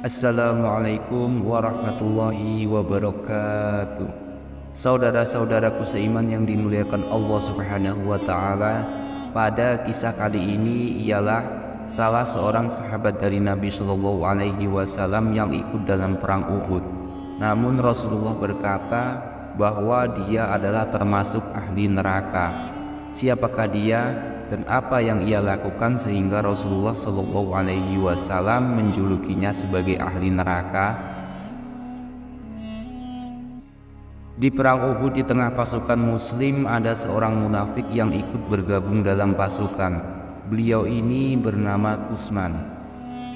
Assalamualaikum warahmatullahi wabarakatuh. Saudara-saudaraku seiman yang dimuliakan Allah Subhanahu wa taala, pada kisah kali ini ialah salah seorang sahabat dari Nabi Shallallahu alaihi wasallam yang ikut dalam perang Uhud. Namun Rasulullah berkata bahwa dia adalah termasuk ahli neraka. Siapakah dia dan apa yang ia lakukan sehingga Rasulullah Shallallahu alaihi wasallam menjulukinya sebagai ahli neraka? Di perang Uhud, di tengah pasukan muslim ada seorang munafik yang ikut bergabung dalam pasukan. Beliau ini bernama Utsman.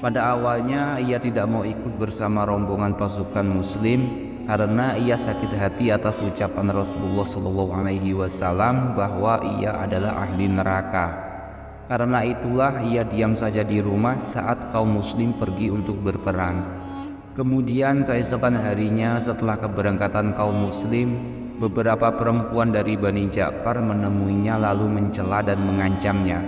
Pada awalnya ia tidak mau ikut bersama rombongan pasukan muslim karena ia sakit hati atas ucapan Rasulullah Shallallahu alaihi wasallam bahwa ia adalah ahli neraka. Karena itulah ia diam saja di rumah saat kaum muslim pergi untuk berperang. Kemudian keesokan harinya setelah keberangkatan kaum muslim, beberapa perempuan dari Bani Ja'far menemuinya lalu mencela dan mengancamnya.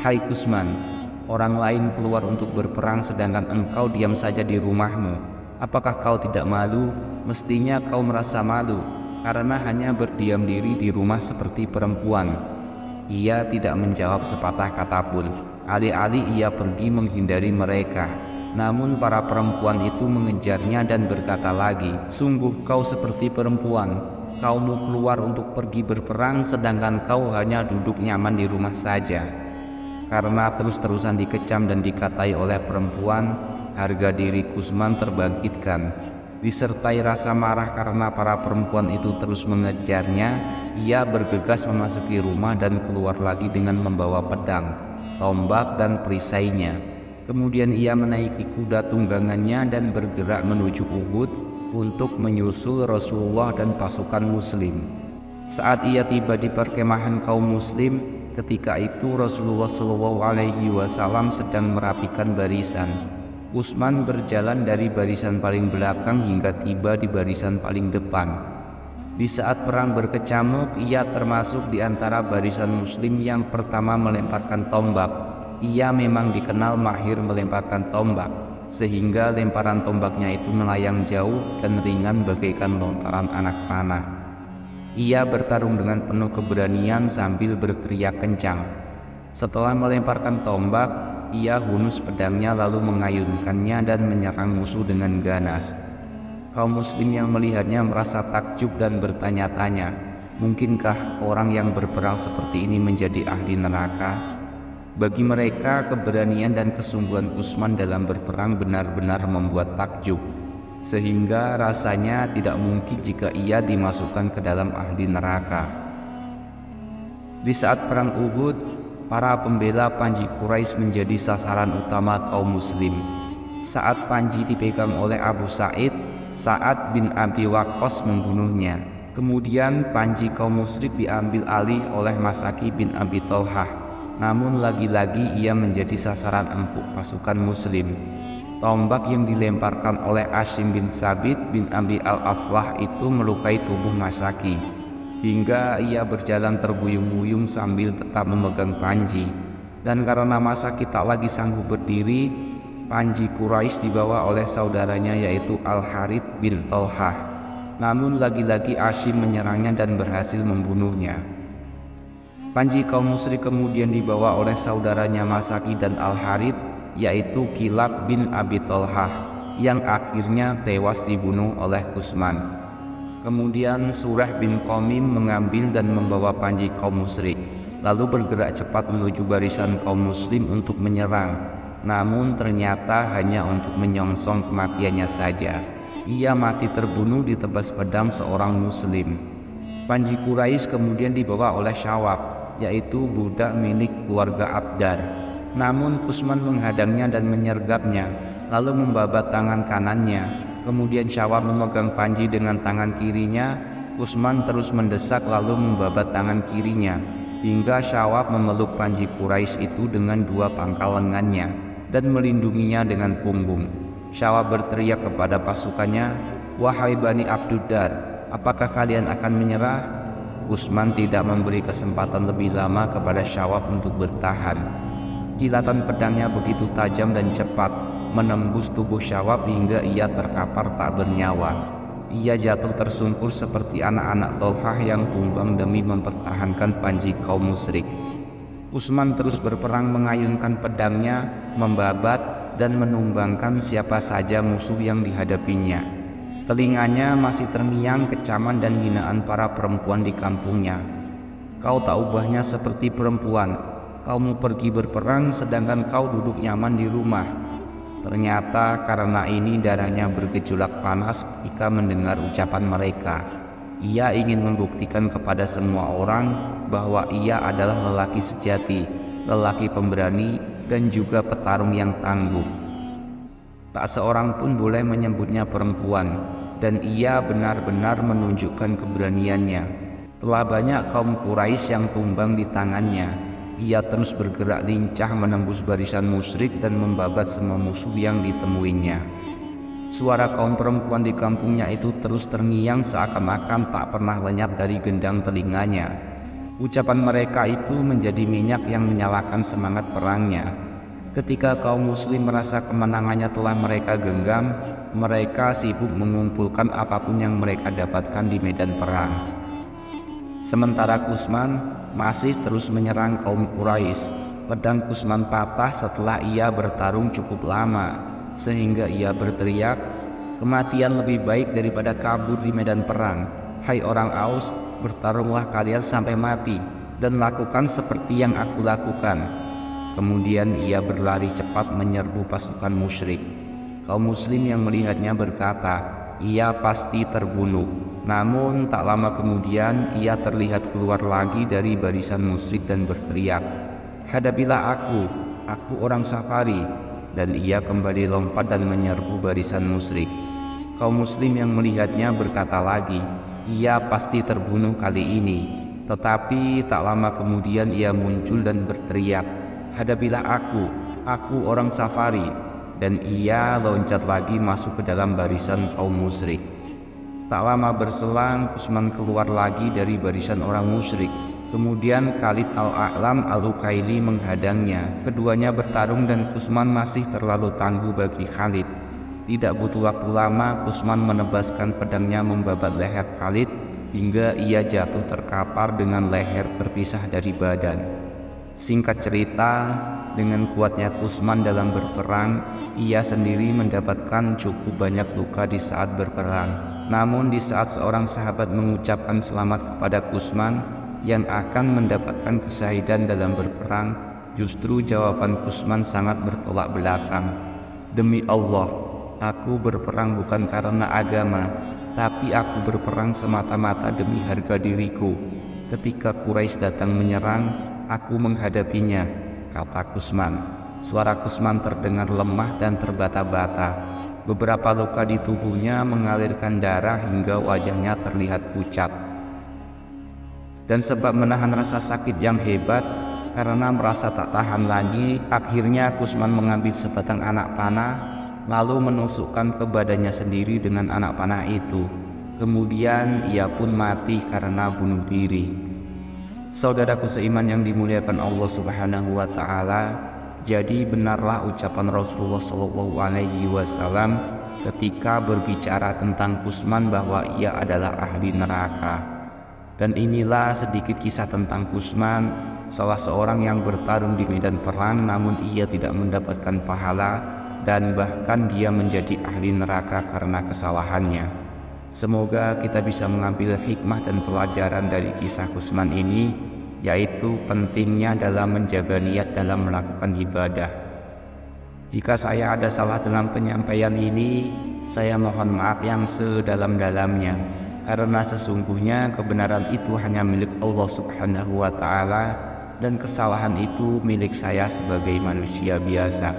"Hai Utsman, orang lain keluar untuk berperang sedangkan engkau diam saja di rumahmu. Apakah kau tidak malu? Mestinya kau merasa malu karena hanya berdiam diri di rumah seperti perempuan." Ia tidak menjawab sepatah kata pun. Alih-alih ia pergi menghindari mereka. Namun para perempuan itu mengejarnya dan berkata lagi, "Sungguh kau seperti perempuan. Kau mau keluar untuk pergi berperang sedangkan kau hanya duduk nyaman di rumah saja." Karena terus-terusan dikecam dan dikatai oleh perempuan, harga diri Utsman terbangkitkan. Disertai rasa marah karena para perempuan itu terus mengejarnya, ia bergegas memasuki rumah dan keluar lagi dengan membawa pedang, tombak dan perisainya. Kemudian ia menaiki kuda tunggangannya dan bergerak menuju Uhud untuk menyusul Rasulullah dan pasukan muslim. Saat ia tiba di perkemahan kaum muslim, ketika itu Rasulullah Shallallahu alaihi wasallam sedang merapikan barisan. Utsman berjalan dari barisan paling belakang hingga tiba di barisan paling depan. Di saat perang berkecamuk, ia termasuk di antara barisan muslim yang pertama melemparkan tombak. Ia memang dikenal mahir melemparkan tombak, sehingga lemparan tombaknya itu melayang jauh dan ringan bagaikan lontaran anak panah. Ia bertarung dengan penuh keberanian sambil berteriak kencang. Setelah melemparkan tombak, ia hunus pedangnya lalu mengayunkannya dan menyerang musuh dengan ganas. Kaum muslim yang melihatnya merasa takjub dan bertanya-tanya, mungkinkah orang yang berperang seperti ini menjadi ahli neraka? Bagi mereka, keberanian dan kesungguhan Utsman dalam berperang benar-benar membuat takjub, sehingga rasanya tidak mungkin jika ia dimasukkan ke dalam ahli neraka. Di saat perang Uhud, para pembela Panji Quraisy menjadi sasaran utama kaum muslim. Saat Panji dipegang oleh Abu Sa'id, Sa'ad bin Abi Waqqas membunuhnya. Kemudian Panji kaum musyrik diambil alih oleh Mas'aki bin Abi Thalhah. Namun lagi-lagi ia menjadi sasaran empuk pasukan muslim. Tombak yang dilemparkan oleh Asim bin Sabit bin Abi al-Aflah itu melukai tubuh Mas'aki, hingga ia berjalan terbuyung-buyung sambil tetap memegang Panji. Dan karena Mas'aki tak lagi sanggup berdiri, Panji Quraisy dibawa oleh saudaranya yaitu Al-Harith bin Thalhah. Namun lagi-lagi Asim menyerangnya dan berhasil membunuhnya. Panji kaum musyrik kemudian dibawa oleh saudaranya Mas'aki dan Al-Harith yaitu Kilab bin Abi Thalhah, yang akhirnya tewas dibunuh oleh Utsman. Kemudian Surah bin Qamim mengambil dan membawa Panji kaum musyrik, lalu bergerak cepat menuju barisan kaum muslim untuk menyerang. Namun ternyata hanya untuk menyongsong kematiannya saja. Ia mati terbunuh ditebas pedang seorang muslim. Panji Quraisy kemudian dibawa oleh Syawab, yaitu budak milik keluarga Abdar. Namun Utsman menghadangnya dan menyergapnya, lalu membabat tangan kanannya. Kemudian Syawab memegang Panji dengan tangan kirinya. Utsman terus mendesak lalu membabat tangan kirinya, hingga Syawab memeluk Panji Quraisy itu dengan dua pangkal lengannya dan melindunginya dengan punggung. Syawab berteriak kepada pasukannya, "Wahai Bani Abduddar, apakah kalian akan menyerah?" Utsman tidak memberi kesempatan lebih lama kepada Syawab untuk bertahan. Kilatan pedangnya begitu tajam dan cepat, menembus tubuh Syawab hingga ia terkapar tak bernyawa. Ia jatuh tersungkur seperti anak-anak Tolhah yang tumbang demi mempertahankan panji kaum musyrik. Utsman terus berperang mengayunkan pedangnya, membabat dan menumbangkan siapa saja musuh yang dihadapinya. Telinganya masih terngiang kecaman dan hinaan para perempuan di kampungnya. Kau tak ubahnya seperti perempuan, kau mau pergi berperang sedangkan kau duduk nyaman di rumah. Ternyata karena ini darahnya bergejolak panas ketika mendengar ucapan mereka. Ia ingin membuktikan kepada semua orang bahwa ia adalah lelaki sejati, lelaki pemberani, dan juga petarung yang tangguh. Tak seorang pun boleh menyebutnya perempuan, dan ia benar-benar menunjukkan keberaniannya. Telah banyak kaum Quraisy yang tumbang di tangannya. Ia terus bergerak lincah menembus barisan musyrik dan membabat semua musuh yang ditemuinya. Suara kaum perempuan di kampungnya itu terus terngiang seakan-akan tak pernah lenyap dari gendang telinganya. Ucapan mereka itu menjadi minyak yang menyalakan semangat perangnya. Ketika kaum muslim merasa kemenangannya telah mereka genggam, mereka sibuk mengumpulkan apapun yang mereka dapatkan di medan perang. Sementara Utsman masih terus menyerang kaum Quraisy. Pedang Utsman patah setelah ia bertarung cukup lama, sehingga ia berteriak, "Kematian lebih baik daripada kabur di medan perang. Hai orang Aus, bertarunglah kalian sampai mati, dan lakukan seperti yang aku lakukan." Kemudian ia berlari cepat menyerbu pasukan musyrik. Kaum muslim yang melihatnya berkata, ia pasti terbunuh. Namun tak lama kemudian ia terlihat keluar lagi dari barisan musyrik dan berteriak, "Hadapilah aku orang Safari." Dan ia kembali lompat dan menyerbu barisan musyrik. Kaum muslim yang melihatnya berkata lagi, ia pasti terbunuh kali ini. Tetapi tak lama kemudian ia muncul dan berteriak, "Hadapilah aku orang Safari." Dan ia loncat lagi masuk ke dalam barisan kaum musyrik. Tak lama berselang, Utsman keluar lagi dari barisan orang musyrik. Kemudian Khalid Al-A'lam Al-Ukaili menghadangnya. Keduanya bertarung dan Utsman masih terlalu tangguh bagi Khalid. Tidak butuh waktu lama, Utsman menebaskan pedangnya membabat leher Khalid hingga ia jatuh terkapar dengan leher terpisah dari badan. Singkat cerita, dengan kuatnya Utsman dalam berperang, ia sendiri mendapatkan cukup banyak luka di saat berperang. Namun di saat seorang sahabat mengucapkan selamat kepada Utsman yang akan mendapatkan kesyahidan dalam berperang, justru jawaban Utsman sangat bertolak belakang. "Demi Allah, aku berperang bukan karena agama, tapi aku berperang semata-mata demi harga diriku. Ketika Quraisy datang menyerang, aku menghadapinya," kata Utsman. Suara Utsman terdengar lemah dan terbata-bata. Beberapa luka di tubuhnya mengalirkan darah hingga wajahnya terlihat pucat. Dan sebab menahan rasa sakit yang hebat, karena merasa tak tahan lagi, akhirnya Utsman mengambil sebatang anak panah, lalu menusukkan ke badannya sendiri dengan anak panah itu. Kemudian ia pun mati karena bunuh diri. Saudaraku seiman yang dimuliakan Allah Subhanahu wa Ta'ala, jadi benarlah ucapan Rasulullah SAW ketika berbicara tentang Utsman bahwa ia adalah ahli neraka. Dan inilah sedikit kisah tentang Utsman, salah seorang yang bertarung di medan perang namun ia tidak mendapatkan pahala dan bahkan dia menjadi ahli neraka karena kesalahannya. Semoga kita bisa mengambil hikmah dan pelajaran dari kisah Utsman ini, yaitu pentingnya dalam menjaga niat dalam melakukan ibadah. Jika saya ada salah dalam penyampaian ini, saya mohon maaf yang sedalam-dalamnya, karena sesungguhnya kebenaran itu hanya milik Allah Subhanahu wa Ta'ala dan kesalahan itu milik saya sebagai manusia biasa.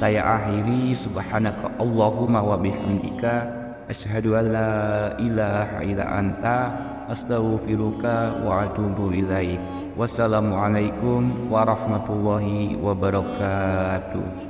Saya akhiri, subhanaka Allahumma wa bihamdika, asyhadu an la ilaha illa anta, astaghfiruka wa atubu ilaik. Wassalamualaikum warahmatullahi wabarakatuh.